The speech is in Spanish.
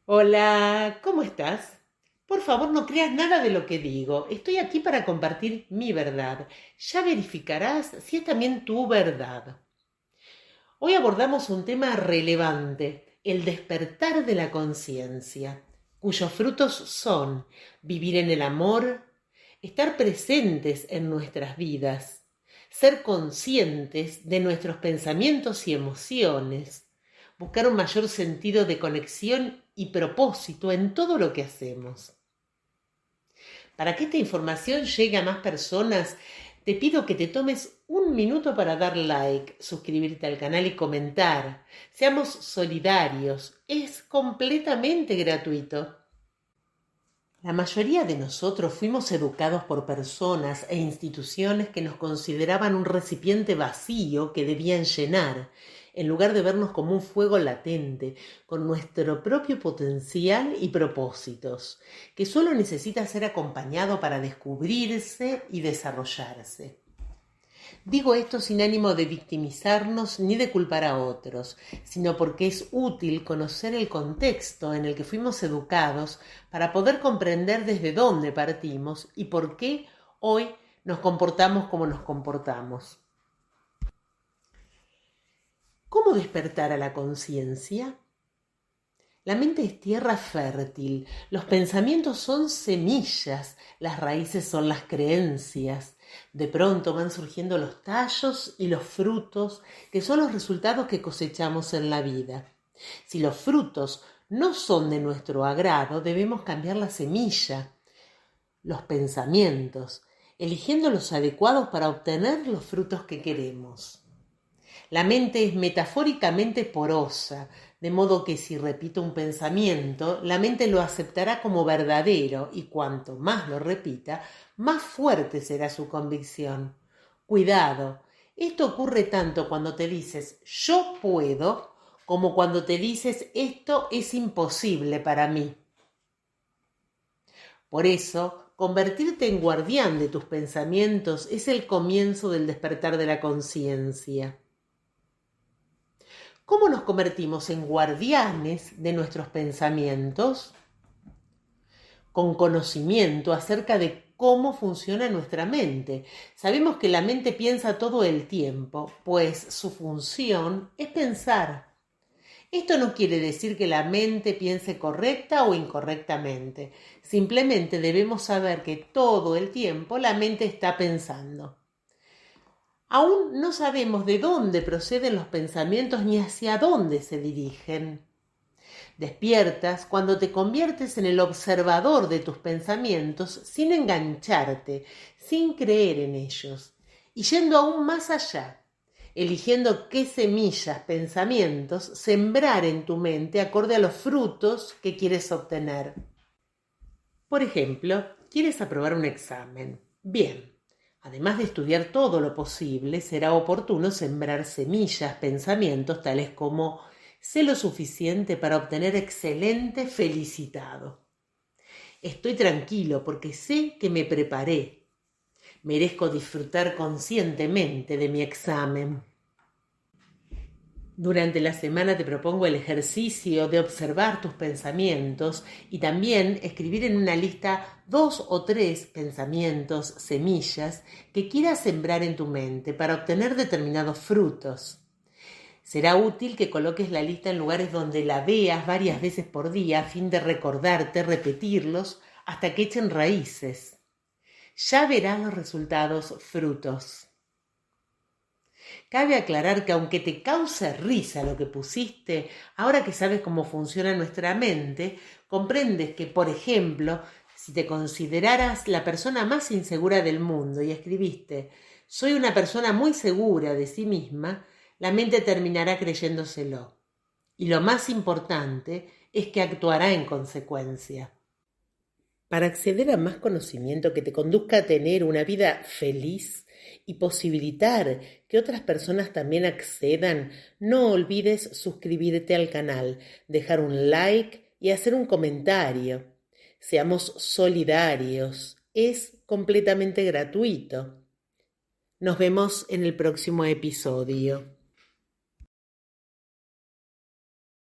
Hola, ¿cómo estás? Por favor, no creas nada de lo que digo. Estoy aquí para compartir mi verdad. Ya verificarás si es también tu verdad. Hoy abordamos un tema relevante, el despertar de la conciencia, cuyos frutos son vivir en el amor, estar presentes en nuestras vidas, ser conscientes de nuestros pensamientos y emociones, buscar un mayor sentido de conexión y propósito en todo lo que hacemos. Para que esta información llegue a más personas, te pido que te tomes un minuto para dar like, suscribirte al canal y comentar. Seamos solidarios, es completamente gratuito. La mayoría de nosotros fuimos educados por personas e instituciones que nos consideraban un recipiente vacío que debían llenar, en lugar de vernos como un fuego latente, con nuestro propio potencial y propósitos, que solo necesita ser acompañado para descubrirse y desarrollarse. Digo esto sin ánimo de victimizarnos ni de culpar a otros, sino porque es útil conocer el contexto en el que fuimos educados para poder comprender desde dónde partimos y por qué hoy nos comportamos como nos comportamos. ¿Cómo despertar a la conciencia? La mente es tierra fértil, los pensamientos son semillas, las raíces son las creencias. De pronto van surgiendo los tallos y los frutos, que son los resultados que cosechamos en la vida. Si los frutos no son de nuestro agrado, debemos cambiar la semilla, los pensamientos, eligiendo los adecuados para obtener los frutos que queremos. La mente es metafóricamente porosa, de modo que si repito un pensamiento, la mente lo aceptará como verdadero y cuanto más lo repita, más fuerte será su convicción. Cuidado, esto ocurre tanto cuando te dices yo puedo, como cuando te dices esto es imposible para mí. Por eso, convertirte en guardián de tus pensamientos es el comienzo del despertar de la conciencia. ¿Cómo nos convertimos en guardianes de nuestros pensamientos? Con conocimiento acerca de cómo funciona nuestra mente. Sabemos que la mente piensa todo el tiempo, pues su función es pensar. Esto no quiere decir que la mente piense correcta o incorrectamente. Simplemente debemos saber que todo el tiempo la mente está pensando. Aún no sabemos de dónde proceden los pensamientos ni hacia dónde se dirigen. Despiertas cuando te conviertes en el observador de tus pensamientos sin engancharte, sin creer en ellos, y yendo aún más allá, eligiendo qué semillas, pensamientos, sembrar en tu mente acorde a los frutos que quieres obtener. Por ejemplo, quieres aprobar un examen. Bien, además de estudiar todo lo posible, será oportuno sembrar semillas, pensamientos tales como sé lo suficiente para obtener excelente felicitado. Estoy tranquilo porque sé que me preparé. Merezco disfrutar conscientemente de mi examen. Durante la semana te propongo el ejercicio de observar tus pensamientos y también escribir en una lista 2 o 3 pensamientos, semillas que quieras sembrar en tu mente para obtener determinados frutos. Será útil que coloques la lista en lugares donde la veas varias veces por día a fin de recordarte, repetirlos hasta que echen raíces. Ya verás los resultados, frutos. Cabe aclarar que aunque te cause risa lo que pusiste, ahora que sabes cómo funciona nuestra mente, comprendes que, por ejemplo, si te consideraras la persona más insegura del mundo y escribiste soy una persona muy segura de sí misma, la mente terminará creyéndoselo. Y lo más importante es que actuará en consecuencia. Para acceder a más conocimiento que te conduzca a tener una vida feliz y posibilitar que otras personas también accedan, no olvides suscribirte al canal, dejar un like y hacer un comentario. Seamos solidarios, es completamente gratuito. Nos vemos en el próximo episodio.